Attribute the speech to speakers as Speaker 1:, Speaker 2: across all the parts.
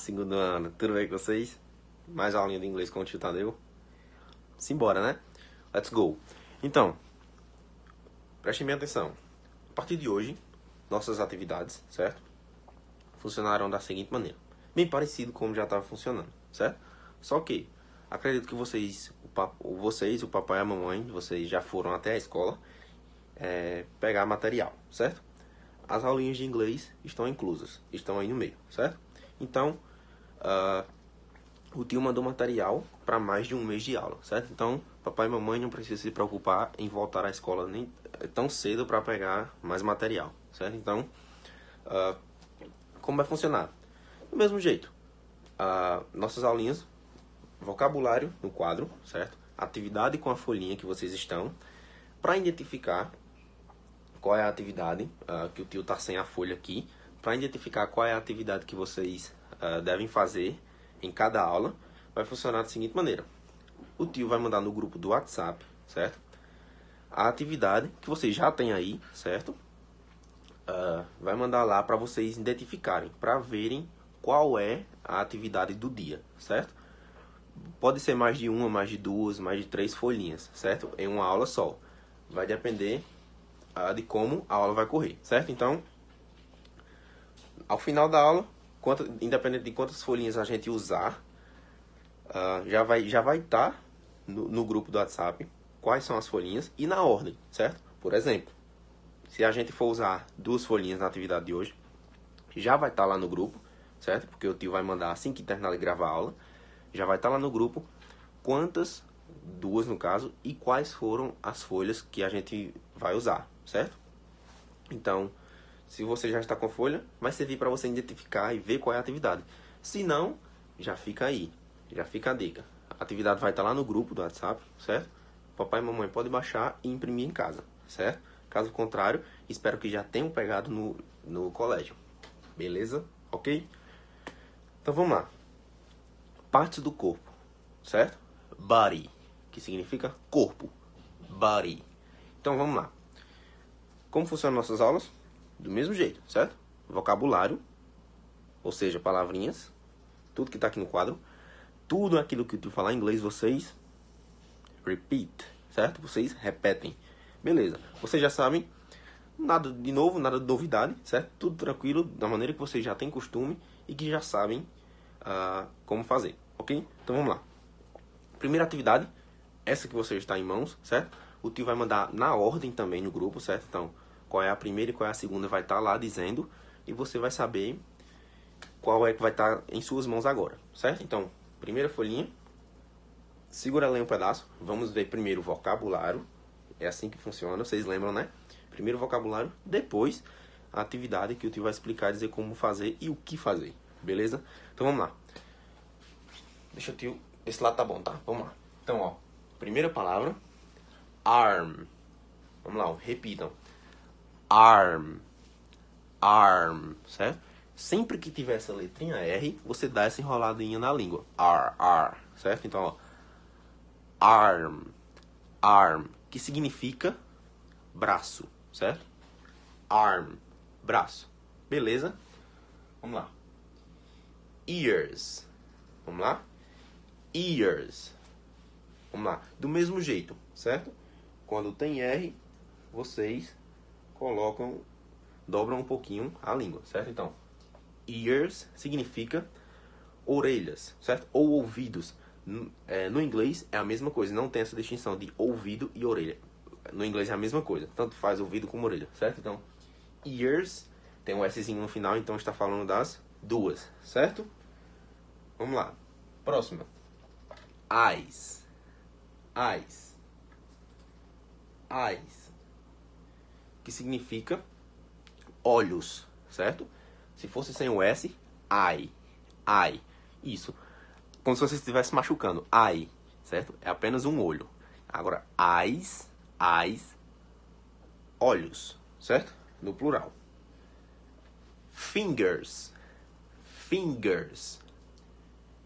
Speaker 1: segundo ano, tudo bem com vocês? Mais aulinha de inglês com o tio Tadeu? Simbora, né? Let's go! Então, prestem bem atenção. A partir de hoje, nossas atividades, certo? Funcionarão da seguinte maneira. Bem parecido como já estava funcionando, certo? Só que, acredito que vocês, o papai e a mamãe, vocês já foram até a escola pegar material, certo? As aulinhas de inglês estão inclusas, estão aí no meio, certo? Então, o tio mandou material para mais de um mês de aula, certo? Então, papai e mamãe não precisam se preocupar em voltar à escola nem tão cedo para pegar mais material, certo? Então, como vai funcionar? Do mesmo jeito, nossas aulinhas, vocabulário no quadro, certo? Atividade com a folhinha que vocês estão, para identificar qual é a atividade, que o tio está sem a folha aqui, para identificar qual é a atividade que vocês devem fazer em cada aula, vai funcionar da seguinte maneira. O tio vai mandar no grupo do WhatsApp, certo? A atividade que vocês já têm aí, certo? Vai mandar lá para vocês identificarem, para verem qual é a atividade do dia, certo? Pode ser mais de uma, mais de duas, mais de 3 folhinhas, certo? Em uma aula só. Vai depender de como a aula vai correr, certo? Então, ao final da aula, independente de quantas folhinhas a gente usar, já vai estar no grupo do WhatsApp quais são as folhinhas e na ordem, certo? Por exemplo, se a gente for usar 2 folhinhas na atividade de hoje, já vai estar lá no grupo, certo? Porque o tio vai mandar assim que terminar de gravar a aula, já vai estar lá no grupo quantas, 2 no caso, e quais foram as folhas que a gente vai usar, certo? Então, se você já está com a folha, vai servir para você identificar e ver qual é a atividade. Se não, já fica aí, já fica a dica. A atividade vai estar lá no grupo do WhatsApp, certo? Papai e mamãe podem baixar e imprimir em casa, certo? Caso contrário, espero que já tenham pegado no colégio. Beleza? Ok? Então vamos lá. Partes do corpo, certo? Body, que significa corpo. Body. Então vamos lá. Como funcionam nossas aulas? Do mesmo jeito, certo? Vocabulário, ou seja, palavrinhas, tudo que está aqui no quadro. Tudo aquilo que tu falar em inglês, vocês repeat, certo? Vocês repetem. Beleza. Vocês já sabem, nada de novo, nada de novidade, certo? Tudo tranquilo, da maneira que vocês já têm costume e que já sabem como fazer, ok? Então vamos lá. Primeira atividade, essa que você está em mãos, certo? O tio vai mandar na ordem também no grupo, certo? Então, qual é a primeira e qual é a segunda vai estar lá dizendo e você vai saber qual é que vai estar em suas mãos agora, certo? Então, primeira folhinha, segura ela em um pedaço, vamos ver primeiro o vocabulário, é assim que funciona, vocês lembram, né? Primeiro o vocabulário, depois a atividade que o tio vai explicar, dizer como fazer e o que fazer, beleza? Então vamos lá. Deixa o tio, esse lado tá bom, tá? Vamos lá. Então, ó, primeira palavra, arm. Vamos lá, ó, repitam. Arm, arm, certo? Sempre que tiver essa letrinha R, você dá essa enroladinha na língua. R, certo? Então, ó, arm, arm, que significa braço, certo? Arm, braço. Beleza? Vamos lá. Ears. Vamos lá? Ears. Vamos lá. Do mesmo jeito, certo? Quando tem R, vocês dobram um pouquinho a língua, certo? Então, ears significa orelhas, certo? Ou ouvidos. No inglês é a mesma coisa, não tem essa distinção de ouvido e orelha. No inglês é a mesma coisa, tanto faz ouvido como orelha, certo? Então, ears, tem um Szinho no final, então está falando das duas, certo? Vamos lá. Próxima. Eyes. Eyes. Eyes. Que significa olhos, certo? Se fosse sem o S, eye. Eye. Isso. Como se você estivesse machucando. Eye, certo? É apenas um olho. Agora, eyes, olhos, certo? No plural. Fingers. Fingers.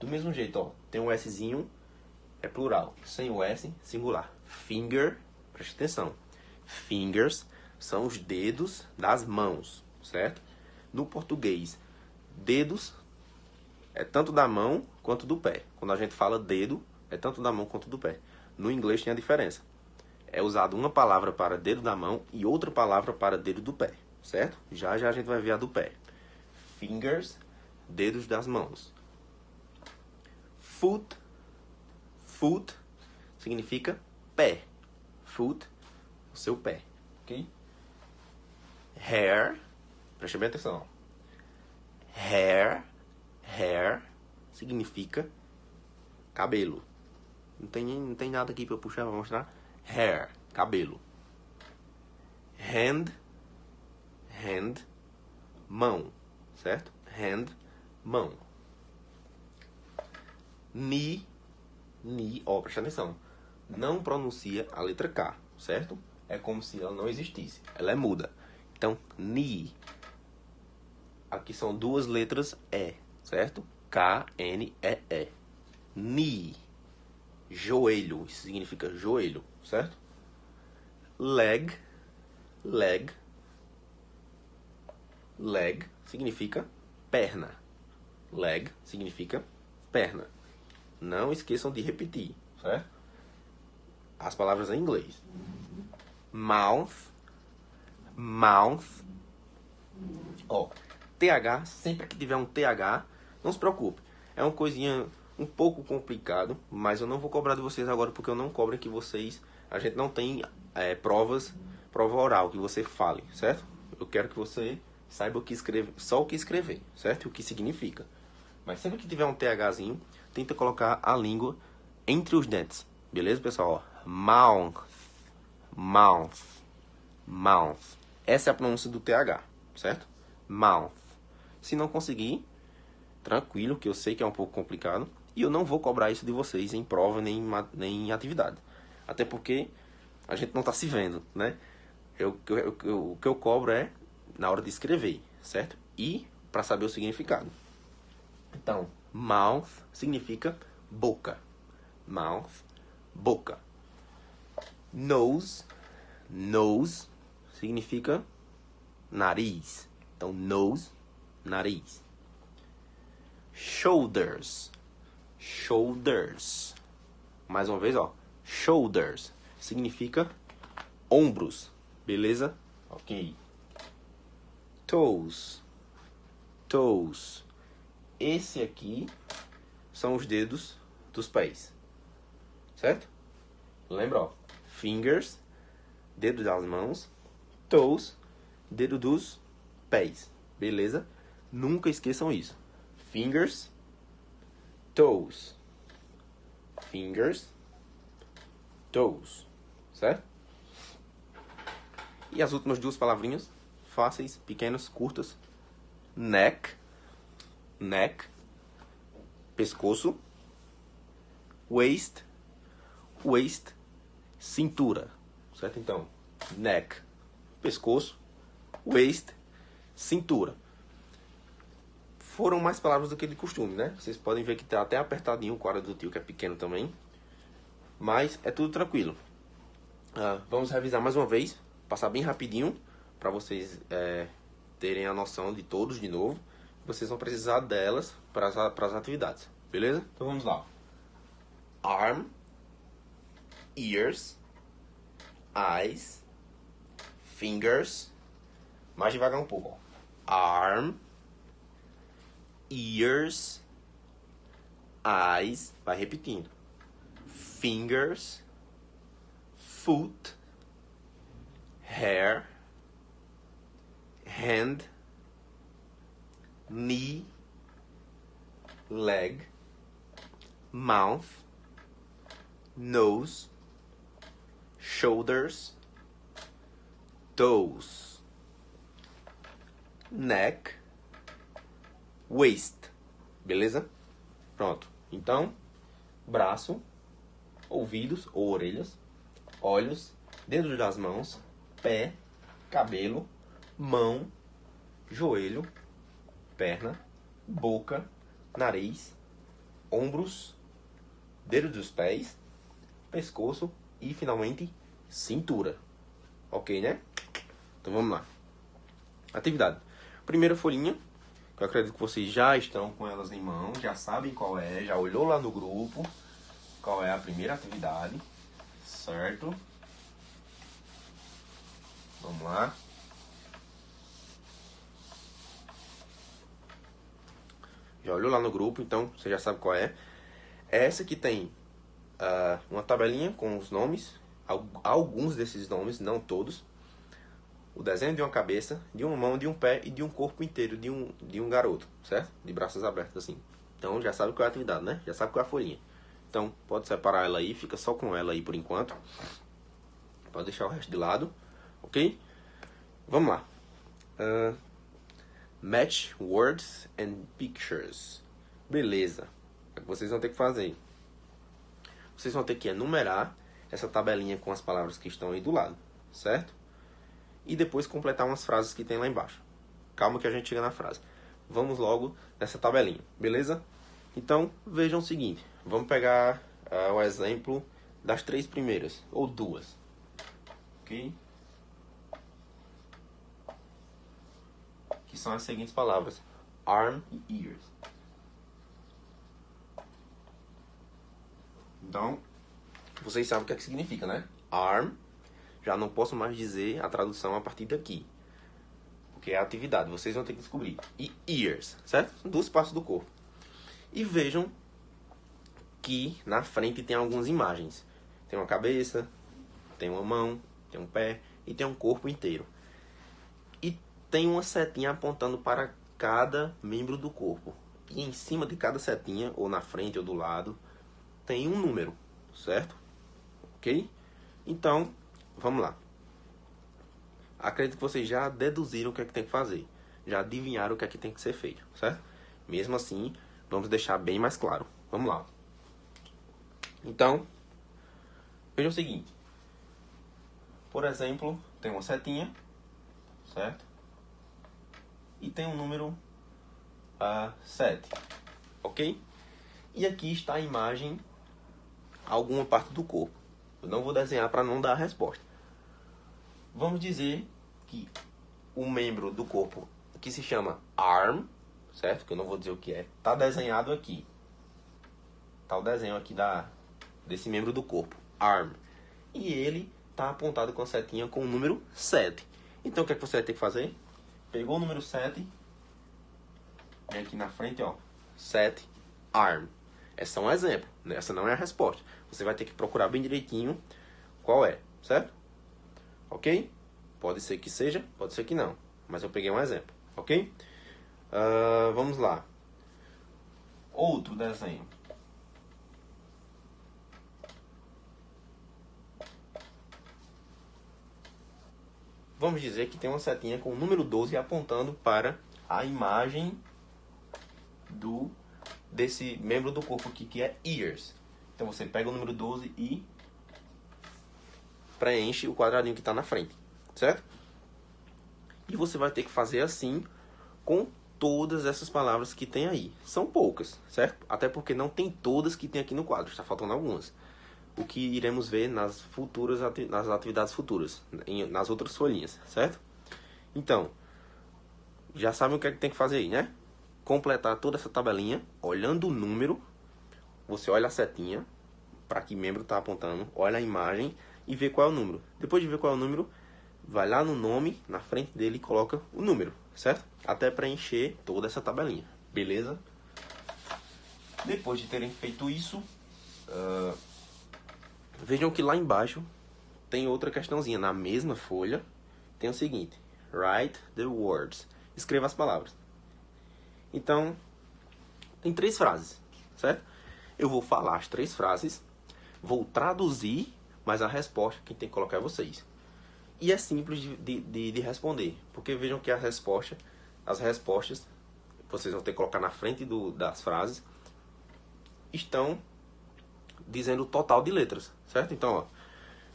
Speaker 1: Do mesmo jeito, ó. Tem um Szinho, é plural. Sem o S, singular. Finger, preste atenção. Fingers são os dedos das mãos, certo? No português, dedos é tanto da mão quanto do pé. Quando a gente fala dedo, é tanto da mão quanto do pé. No inglês tem a diferença. É usado uma palavra para dedo da mão e outra palavra para dedo do pé, certo? Já já a gente vai ver a do pé. Fingers, dedos das mãos. Foot, foot significa pé. Foot, o seu pé, ok? Hair, preste bem atenção. Hair significa cabelo. Não tem nada aqui para eu puxar para mostrar. Hair, cabelo. Hand, mão, certo? Hand, mão. Knee, presta atenção. Não pronuncia a letra K, certo? É como se ela não existisse. Ela é muda. Então, knee. Aqui são duas letras E, certo? K-N-E-E. Knee. Joelho. Isso significa joelho, certo? Leg significa perna. Leg significa perna. Não esqueçam de repetir, certo? As palavras em inglês. Mouth. Ó, TH, sempre que tiver um TH, não se preocupe. É uma coisinha um pouco complicado, mas eu não vou cobrar de vocês agora porque eu não cobro que vocês... A gente não tem prova oral, que você fale, certo? Eu quero que você saiba o que escrever, só o que escrever, certo? E o que significa. Mas sempre que tiver um THzinho, tenta colocar a língua entre os dentes. Beleza, pessoal? Ó, mouth. Essa é a pronúncia do TH, certo? Mouth. Se não conseguir, tranquilo, que eu sei que é um pouco complicado. E eu não vou cobrar isso de vocês em prova nem em atividade. Até porque a gente não está se vendo, né? O que eu cobro é na hora de escrever, certo? E para saber o significado. Então, mouth significa boca. Mouth, boca. Nose significa nariz. Então, nose, nariz. Shoulders. Mais uma vez, ó. Shoulders significa ombros. Beleza? Ok. Toes. Esse aqui são os dedos dos pés. Certo? Lembra, ó. Fingers, dedo das mãos. Toes, dedo dos pés. Beleza? Nunca esqueçam isso. Fingers, toes. Certo? E as últimas duas palavrinhas, fáceis, pequenas, curtas. Neck, pescoço. Waist, cintura. Certo? Então, neck, pescoço. Waist, cintura. Foram mais palavras do que de costume, né? Vocês podem ver que tá até apertadinho o quadro do tio, que é pequeno também. Mas é tudo tranquilo. Vamos revisar mais uma vez. Passar bem rapidinho para vocês terem a noção de todos de novo. Vocês vão precisar delas para as atividades. Beleza? Então vamos lá. Arm, ears, eyes, fingers. Mais devagar um pouco. Ó. Arm, ears, eyes, vai repetindo. Fingers, foot, hair, hand, knee, leg, mouth, nose, shoulders, toes, neck, waist. Beleza? Pronto. Então, braço, ouvidos ou orelhas, olhos, dedos das mãos, pé, cabelo, mão, joelho, perna, boca, nariz, ombros, dedos dos pés, pescoço e, finalmente, cintura. Ok, né? Então vamos lá. Atividade. Primeira folhinha. que eu acredito que vocês já estão com elas em mão, já sabem qual é, já olhou lá no grupo qual é a primeira atividade, certo? Vamos lá. Já olhou lá no grupo, então você já sabe qual é. Essa que tem uma tabelinha com os nomes, alguns desses nomes, não todos. O desenho de uma cabeça, de uma mão, de um pé e de um corpo inteiro de um garoto, certo? De braços abertos assim. Então já sabe qual é a atividade, né? Já sabe qual é a folhinha. Então pode separar ela aí, fica só com ela aí por enquanto. Pode deixar o resto de lado, ok? Vamos lá. Match words and pictures. Beleza. O que vocês vão ter que fazer? Vocês vão ter que enumerar essa tabelinha com as palavras que estão aí do lado, certo? E depois completar umas frases que tem lá embaixo. Calma que a gente chega na frase. Vamos logo nessa tabelinha, beleza? Então, vejam o seguinte. Vamos pegar o exemplo das 3 primeiras, ou 2. Ok? Que são as seguintes palavras. Arm e ears. Então, vocês sabem o que é que significa, né? Arm. Já não posso mais dizer a tradução a partir daqui. Porque é a atividade. Vocês vão ter que descobrir. E ears, certo? São 2 partes do corpo. E vejam que na frente tem algumas imagens. Tem uma cabeça, tem uma mão, tem um pé e tem um corpo inteiro. E tem uma setinha apontando para cada membro do corpo. E em cima de cada setinha, ou na frente ou do lado, tem um número, certo? Ok? Então, vamos lá. Acredito que vocês já deduziram o que é que tem que fazer. Já adivinharam o que é que tem que ser feito, certo? Mesmo assim, vamos deixar bem mais claro. Vamos lá. Então, veja o seguinte. Por exemplo, tem uma setinha, certo? E tem um número 7, ok? E aqui está a imagem, alguma parte do corpo. Eu não vou desenhar para não dar a resposta. Vamos dizer que o membro do corpo que se chama arm, certo? Que eu não vou dizer o que é. Está desenhado aqui. Está o desenho aqui desse membro do corpo, arm. E ele está apontado com a setinha com o número 7. Então o que é que você vai ter que fazer? Pegou o número 7. Vem aqui na frente, ó. 7, arm. Esse é um exemplo. Essa não é a resposta. Você vai ter que procurar bem direitinho qual é, certo? Ok? Pode ser que seja, pode ser que não. Mas eu peguei um exemplo, ok? Vamos lá. Outro desenho. Vamos dizer que tem uma setinha com o número 12 apontando para a imagem desse membro do corpo aqui, que é ears. Então você pega o número 12 e preenche o quadradinho que está na frente, certo? E você vai ter que fazer assim com todas essas palavras que tem aí. São poucas, certo? Até porque não tem todas que tem aqui no quadro, está faltando algumas. O que iremos ver nas atividades futuras, nas outras folhinhas, certo? Então, já sabem o que é que tem que fazer aí, né? Completar toda essa tabelinha, olhando o número, você olha a setinha, para que membro está apontando, olha a imagem e vê qual é o número. Depois de ver qual é o número, vai lá no nome, na frente dele e coloca o número, certo? Até preencher toda essa tabelinha, beleza? Depois de terem feito isso, vejam que lá embaixo tem outra questãozinha. Na mesma folha tem o seguinte: write the words. Escreva as palavras. Então, tem 3 frases, certo? Eu vou falar as 3 frases, vou traduzir, mas a resposta quem tem que colocar é vocês. E é simples de responder, porque vejam que as respostas vocês vão ter que colocar na frente das frases, estão dizendo o total de letras, certo? Então, ó,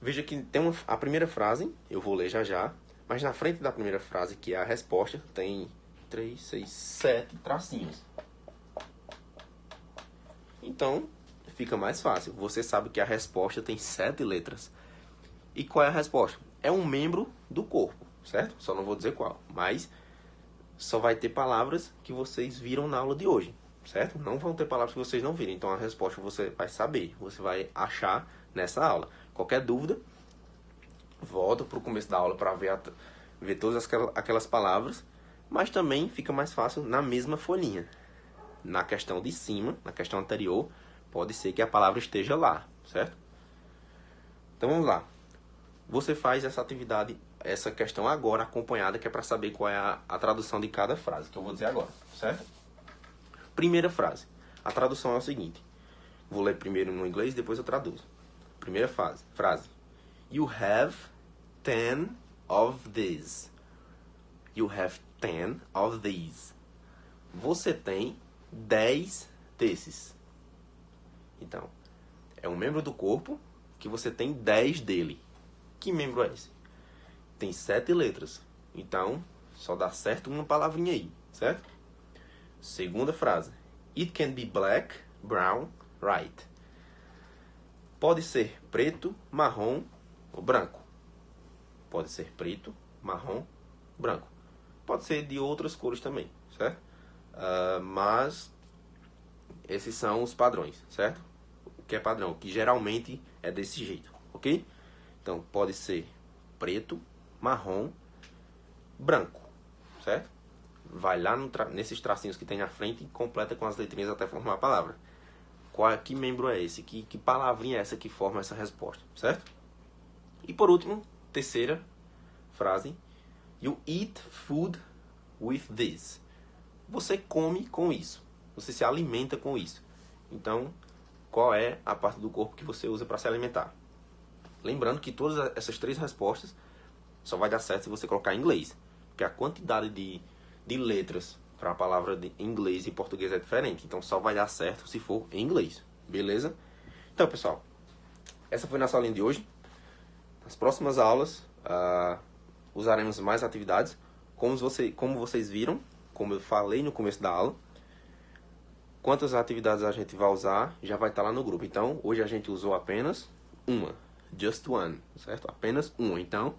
Speaker 1: veja que tem a primeira frase, eu vou ler já já, mas na frente da primeira frase, que é a resposta, tem 3, 6, 7 tracinhos. Então, fica mais fácil. Você sabe que a resposta tem 7 letras. E qual é a resposta? É um membro do corpo, certo? Só não vou dizer qual, mas só vai ter palavras que vocês viram na aula de hoje, certo? Não vão ter palavras que vocês não viram. Então a resposta você vai saber, você vai achar nessa aula. Qualquer dúvida, volta para o começo da aula para ver todas aquelas palavras, mas também fica mais fácil na mesma folhinha. Na questão de cima, na questão anterior, pode ser que a palavra esteja lá, certo? Então vamos lá. Você faz essa atividade, essa questão agora acompanhada, que é para saber qual é a tradução de cada frase, que eu vou dizer agora, certo? Primeira frase. A tradução é o seguinte. Vou ler primeiro no inglês, depois eu traduzo. Primeira frase. You have 10 of these. You have 10 of these. Você tem 10 desses. Então, é um membro do corpo que você tem 10 dele. Que membro é esse? Tem 7 letras. Então, só dá certo uma palavrinha aí, certo? Segunda frase. It can be black, brown, white. Pode ser preto, marrom ou branco. Pode ser preto, marrom, branco. Pode ser de outras cores também, certo? Mas esses são os padrões, certo? O que é padrão? Que geralmente é desse jeito, ok? Então, pode ser preto, marrom, branco, certo? Vai lá nesses tracinhos que tem na frente e completa com as letrinhas até formar a palavra. Que membro é esse? Que palavrinha é essa que forma essa resposta, certo? E por último, terceira frase. You eat food with this. Você come com isso. Você se alimenta com isso. Então, qual é a parte do corpo que você usa para se alimentar? Lembrando que todas essas 3 respostas só vai dar certo se você colocar em inglês. Porque a quantidade de letras para a palavra em inglês e português é diferente. Então só vai dar certo se for em inglês. Beleza? Então, pessoal, essa foi nossa aulinha de hoje. Nas próximas aulas, usaremos mais atividades. Como vocês viram, como eu falei no começo da aula, quantas atividades a gente vai usar já vai estar lá no grupo. Então, hoje a gente usou apenas uma. Just one, certo? Apenas uma. Então,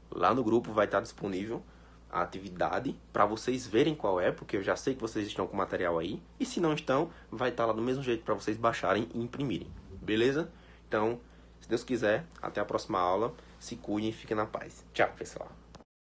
Speaker 1: lá no grupo vai estar disponível a atividade para vocês verem qual é, porque eu já sei que vocês estão com o material aí. E se não estão, vai estar lá do mesmo jeito para vocês baixarem e imprimirem. Beleza? Então, se Deus quiser, até a próxima aula. Se cuidem e fiquem na paz. Tchau, pessoal.